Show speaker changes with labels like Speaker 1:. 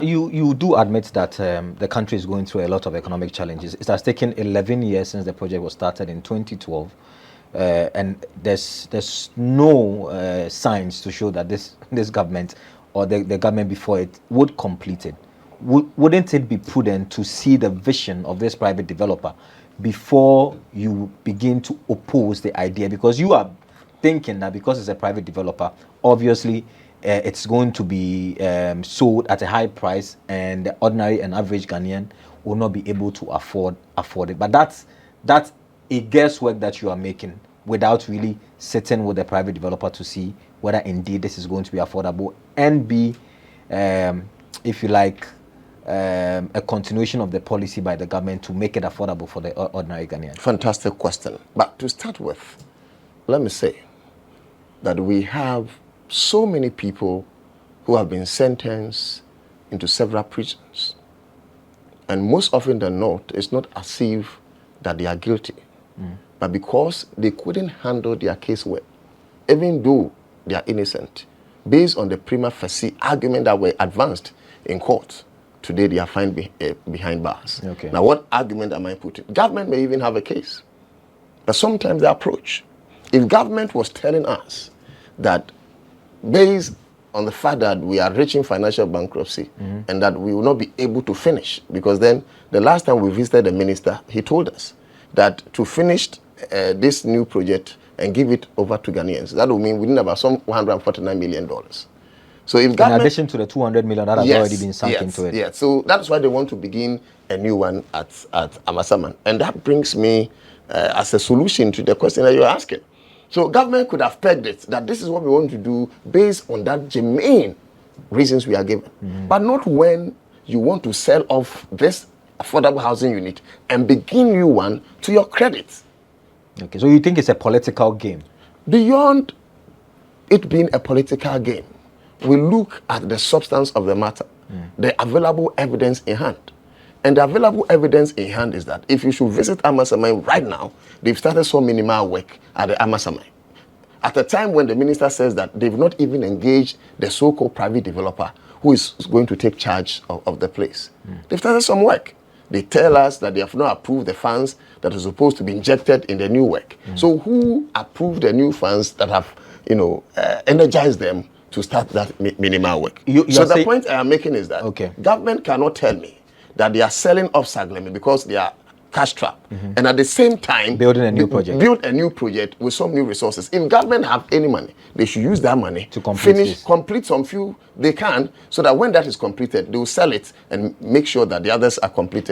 Speaker 1: You do admit that the country is going through a lot of economic challenges. It has taken 11 years since the project was started in 2012, and there's no signs to show that this government or the government before it would complete it. Wouldn't it be prudent to see the vision of this private developer before you begin to oppose the idea? Because you are thinking that because it's a private developer, obviously it's going to be sold at a high price, and the ordinary and average Ghanaian will not be able to afford it. But that's a guesswork that you are making without really sitting with the private developer to see whether indeed this is going to be affordable and be, if you like, a continuation of the policy by the government to make it affordable for the ordinary Ghanaian.
Speaker 2: Fantastic question. But to start with, let me say that we have so many people who have been sentenced into several prisons. And most often than not, it's not as if that they are guilty. But because they couldn't handle their case well, even though they are innocent, based on the prima facie argument that were advanced in court, today they are fined behind bars.
Speaker 1: Okay.
Speaker 2: Now, what argument am I putting? Government may even have a case. But sometimes the approach, if government was telling us that based on the fact that we are reaching financial bankruptcy and that we will not be able to finish, because then the last time we visited the minister, he told us that to finish this new project and give it over to Ghanaians, that will mean we need about some $149 million. So if government, in
Speaker 1: addition to the 200 million that has already been sunk into it.
Speaker 2: Yeah, so that's why they want to begin a new one at Amasaman. And that brings me as a solution to the question that you're asking. So government could have pegged it, that this is what we want to do based on that germane reasons we are given. But not when you want to sell off this affordable housing unit and begin new one to your credit.
Speaker 1: Okay, so you think it's a political game?
Speaker 2: Beyond it being a political game, we look at the substance of the matter, the available evidence in hand. And the available evidence in hand is that if you should visit Amasaman right now, they've started some minimal work at the Amasaman. At a time when the minister says that they've not even engaged the so-called private developer who is going to take charge of the place. They've started some work. They tell us that they have not approved the funds that are supposed to be injected in the new work. So who approved the new funds that have, energized them to start that minimal work? So the point I am making is that government cannot tell me that they are selling off Saglemi because they are cash trap, and at the same time
Speaker 1: building a new project.
Speaker 2: Build a new project with some new resources. If government have any money, they should use that money
Speaker 1: to complete
Speaker 2: some few they can, so that when that is completed, they will sell it and make sure that the others are completed.